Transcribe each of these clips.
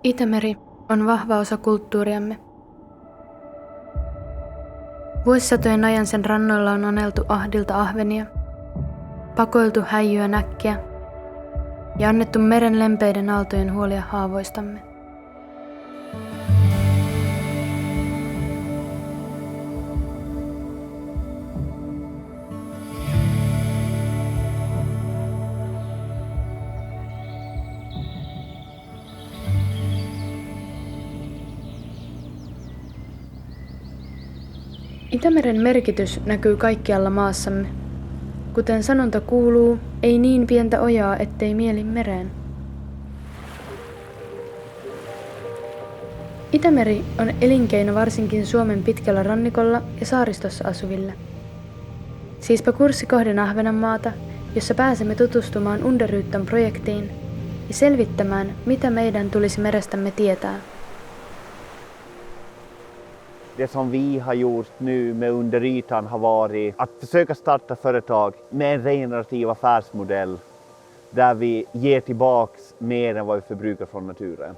Itämeri on vahva osa kulttuuriamme. Vuosisatojen ajan sen rannoilla on aneltu ahdilta ahvenia, pakoiltu häijyä näkkiä ja annettu meren lempeiden aaltojen huolia haavoistamme. Itämeren merkitys näkyy kaikkialla maassamme. Kuten sanonta kuuluu, ei niin pientä ojaa, ettei mieli mereen. Itämeri on elinkeino varsinkin Suomen pitkällä rannikolla ja saaristossa asuville. Siispä kurssi kohden Ahvenanmaata, jossa pääsemme tutustumaan Underytan-projektiin ja selvittämään, mitä meidän tulisi merestämme tietää. Det som vi har gjort nu med Underytan har varit att försöka starta företag med en regenerativ affärsmodell där vi ger tillbaks mer än vad vi förbrukar från naturen.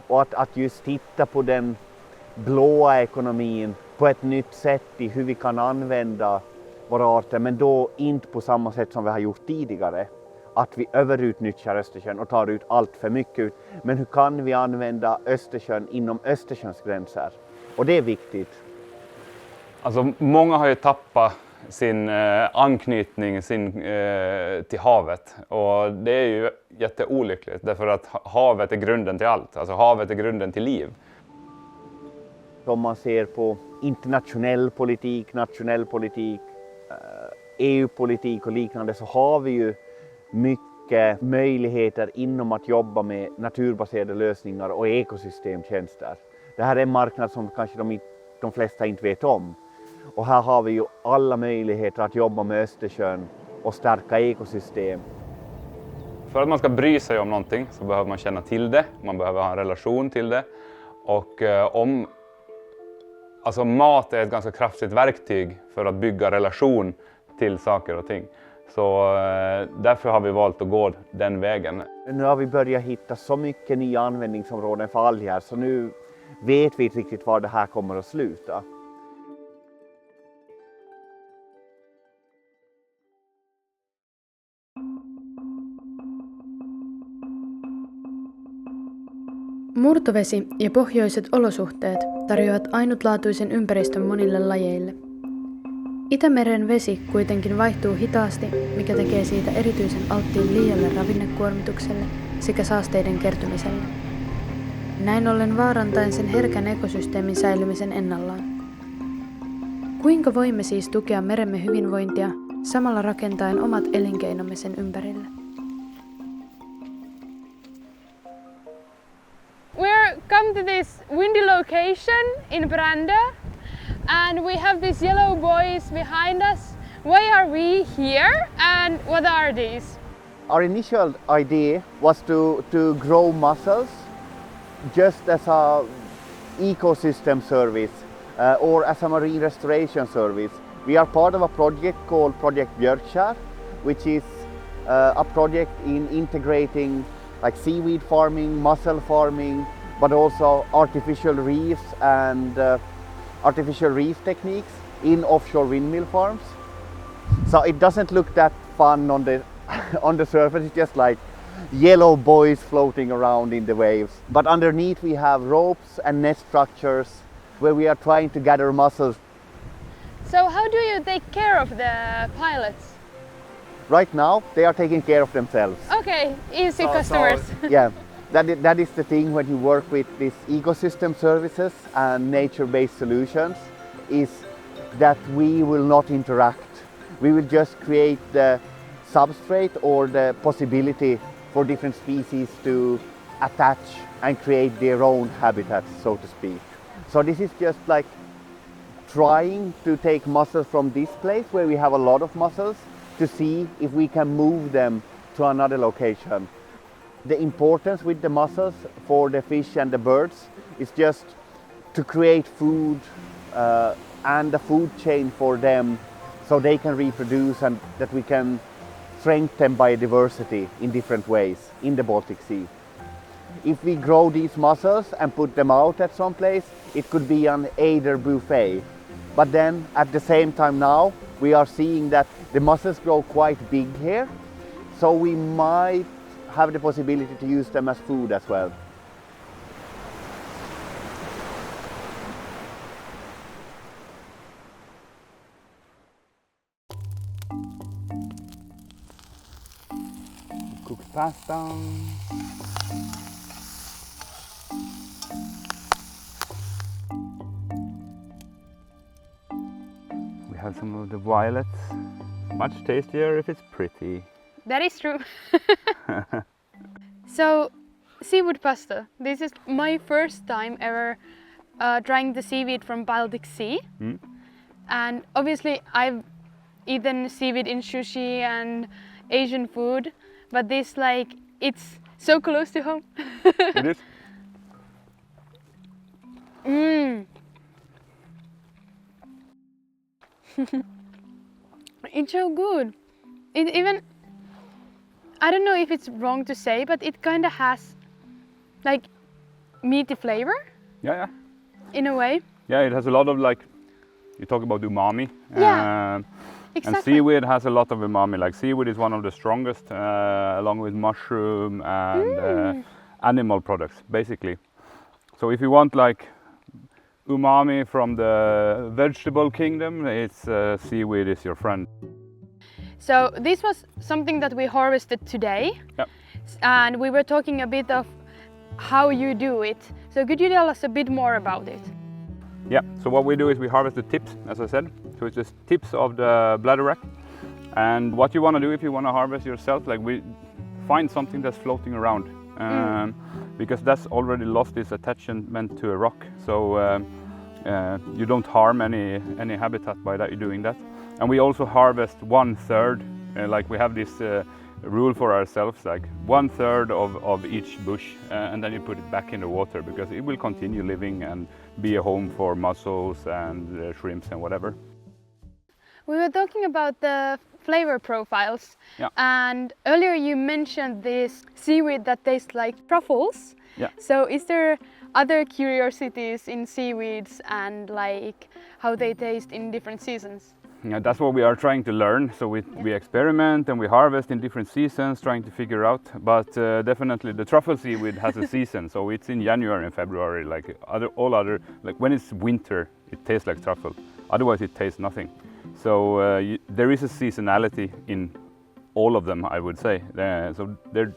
Och att just titta på den blåa ekonomin på ett nytt sätt i hur vi kan använda våra arter, men då inte på samma sätt som vi har gjort tidigare. Att vi överutnyttjar Östersjön och tar ut allt för mycket. Men hur kan vi använda Östersjön inom Östersjöns gränser? Och det är viktigt. Alltså, många har ju tappat sin anknytning till havet, och det är ju jätteolyckligt därför att havet är grunden till allt. Alltså havet är grunden till liv. Om man ser på internationell politik, nationell politik, EU-politik och liknande, så har vi ju mycket möjligheter inom att jobba med naturbaserade lösningar och ekosystemtjänster. Det här är en marknad som kanske de flesta inte vet om. Och här har vi ju alla möjligheter att jobba med Östersjön och stärka ekosystem. För att man ska bry sig om någonting så behöver man känna till det, man behöver ha en relation till det. Och alltså mat är ett ganska kraftigt verktyg för att bygga relation till saker och ting. Så därför har vi valt att gå den vägen. Nu har vi börjat hitta så mycket nya användningsområden för alger, så nu vet vi inte riktigt var det här kommer att sluta. Murtovesi ja pohjoiset olosuhteet tarjoavat ainutlaatuisen ympäristön monille lajeille. Itämeren vesi kuitenkin vaihtuu hitaasti, mikä tekee siitä erityisen alttiin liialle ravinnekuormitukselle sekä saasteiden kertymiselle. Näin ollen vaarantaen sen herkän ekosysteemin säilymisen ennallaan. Kuinka voimme siis tukea meremme hyvinvointia samalla rakentaen omat elinkeinomme sen ympärille? We're come to this windy location in Brande, and we have these yellow buoys behind us. Why are we here, and what are these? Our initial idea was to grow mussels just as a ecosystem service or as a marine restoration service. We are part of a project called Project Björkskär, which is a project in integrating like seaweed farming, mussel farming, but also artificial reefs and artificial reef techniques in offshore windmill farms. So it doesn't look that fun on the on the surface. It's just like yellow buoys floating around in the waves. But underneath we have ropes and net structures where we are trying to gather mussels. So how do you take care of the pilots? Right now they are taking care of themselves. Okay, easy customers. Yeah, that is the thing when you work with these ecosystem services and nature-based solutions, is that we will not interact. We will just create the substrate or the possibility for different species to attach and create their own habitats, so to speak. So this is just like trying to take mussels from this place where we have a lot of mussels to see if we can move them to another location. The importance with the mussels for the fish and the birds is just to create food and the food chain for them so they can reproduce, and that we can strengthen biodiversity in different ways in the Baltic Sea. if we grow these mussels and put them out at some place, it could be an Eider buffet. But then at the same time now, we are seeing that the mussels grow quite big here, so we might have the possibility to use them as food as well. Cooked pasta. We have some of the violets. Much tastier if it's pretty. That is true. So, seaweed pasta. This is my first time ever trying the seaweed from Baltic Sea. And obviously I've eaten seaweed in sushi and Asian food, but this, like, it's so close to home. It is. It's so good. It even, I don't know if it's wrong to say, but it kind of has like meaty flavor Yeah. in a way. Yeah, it has a lot of, like, you talk about umami. Yeah, And Exactly. seaweed has a lot of umami. Like, seaweed is one of the strongest, along with mushroom and animal products, basically. So if you want, like, umami from the vegetable kingdom, it's seaweed is your friend. So this was something that we harvested today. Yep. And we were talking a bit of how you do it. So could you tell us a bit more about it? Yeah, so what we do is we harvest the tips, as I said. So it's just tips of the bladder wrack. And what you want to do if you want to harvest yourself, like, we find something that's floating around. Because that's already lost its attachment to a rock. So you don't harm any habitat by that, you're doing that. And we also harvest 1/3, like we have this rule for ourselves, like 1/3 of each bush, and then you put it back in the water because it will continue living and be a home for mussels and shrimps and whatever. We were talking about the flavor profiles. Yeah. And earlier you mentioned this seaweed that tastes like truffles. Yeah. So is there other curiosities in seaweeds and like how they taste in different seasons? Yeah, that's what we are trying to learn. So we experiment and we harvest in different seasons, trying to figure out. But definitely the truffle seaweed has a season. So it's in January and February. Like all other, like when it's winter, it tastes like truffle. Otherwise, it tastes nothing. So there is a seasonality in all of them, I would say. So they're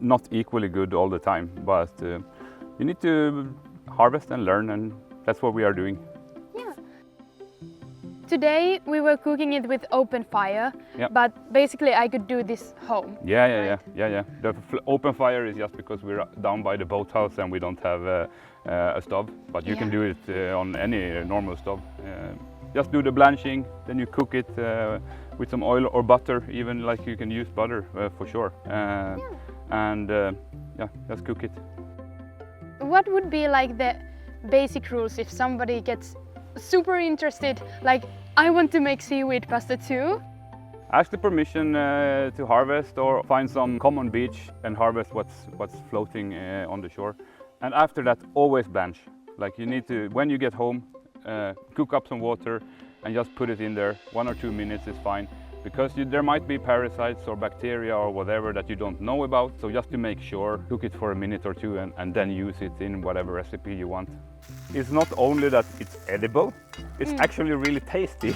not equally good all the time. But you need to harvest and learn, and that's what we are doing. Today we were cooking it with open fire, Yep. but basically I could do this home. Yeah. The open fire is just because we're down by the boathouse and we don't have a stove, but you can do it on any normal stove. Just do the blanching, then you cook it with some oil or butter, even, like you can use butter for sure. And just cook it. What would be like the basic rules if somebody gets super interested, like I want to make seaweed pasta too? Ask the permission to harvest, or find some common beach and harvest what's floating on the shore. And after that, always blanch. Like, you need to, when you get home, cook up some water and just put it in there. 1 or 2 minutes is fine, because there might be parasites or bacteria or whatever that you don't know about. So just to make sure, cook it for a minute or two and then use it in whatever recipe you want. It's not only that it's edible, it's actually really tasty.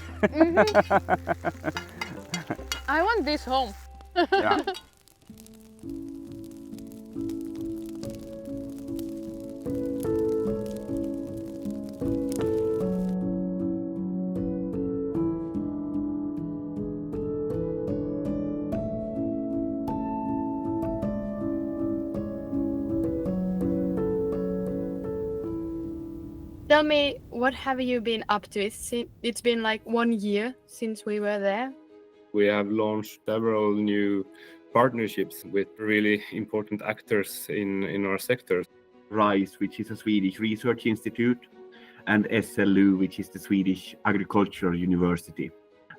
I want this home. Yeah. Tell me, what have you been up to? It's been like 1 year since we were there. We have launched several new partnerships with really important actors in our sector. RISE, which is a Swedish research institute, and SLU, which is the Swedish Agricultural University.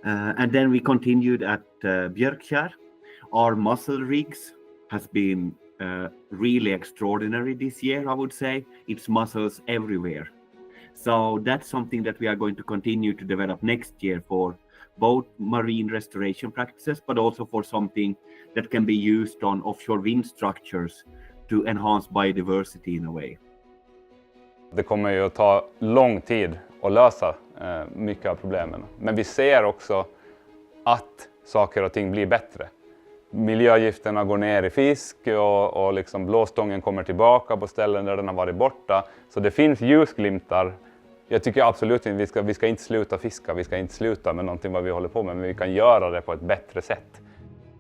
And then we continued at Björkkär. Our mussel rigs has been really extraordinary this year, I would say. It's mussels everywhere. So that's something that we are going to continue to develop next year for both marine restoration practices, but also for something that can be used on offshore wind structures to enhance biodiversity in a way. Det kommer ju att ta lång tid att lösa mycket av problemen. Men vi ser också att saker och ting blir bättre. Miljögifterna går ner i fisk och liksom blåstången kommer tillbaka på ställen där den har varit borta. Så det finns ljusglimtar. Jag tycker absolut inte vi ska inte sluta fiska, vi ska inte sluta med någonting vad vi håller på med, men vi kan göra det på ett bättre sätt.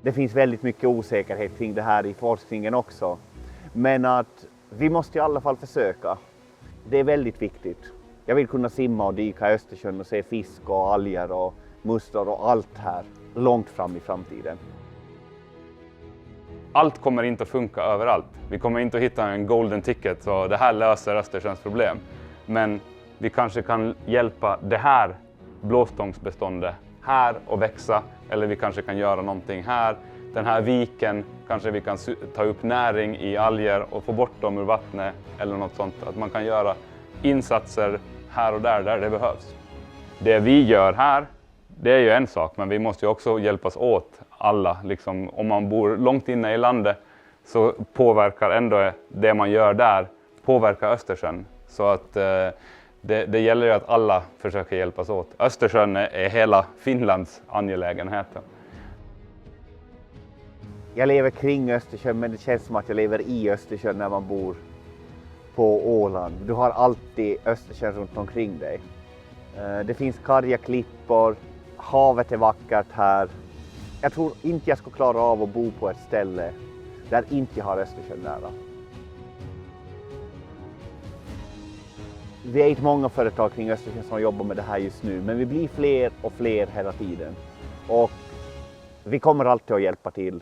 Det finns väldigt mycket osäkerhet kring det här i forskningen också. Men att vi måste i alla fall försöka. Det är väldigt viktigt. Jag vill kunna simma och dyka i Östersjön och se fisk och alger och musslor och allt här långt fram i framtiden. Allt kommer inte att funka överallt. Vi kommer inte att hitta en golden ticket så det här löser Östersjöns problem. Men vi kanske kan hjälpa det här blåstångsbeståndet här att växa, eller vi kanske kan göra någonting här. Den här viken kanske vi kan ta upp näring i alger och få bort dem ur vattnet eller något sånt. Att man kan göra insatser här och där det behövs. Det vi gör här, det är ju en sak, men vi måste ju också hjälpas åt alla. Liksom, om man bor långt inne i landet så påverkar ändå det man gör där påverkar Östersjön. Så att det gäller ju att alla försöker hjälpas åt. Östersjön är hela Finlands angelägenhet. Jag lever kring Östersjön, men det känns som att jag lever i Östersjön när man bor på Åland. Du har alltid Östersjön runt omkring dig. Det finns karga klippor, havet är vackert här. Jag tror inte jag skulle klara av att bo på ett ställe där inte jag har Östersjön nära. Vi är inte många företag kring Östersjön som jobbar med det här just nu, men vi blir fler och fler hela tiden. Och vi kommer alltid att hjälpa till.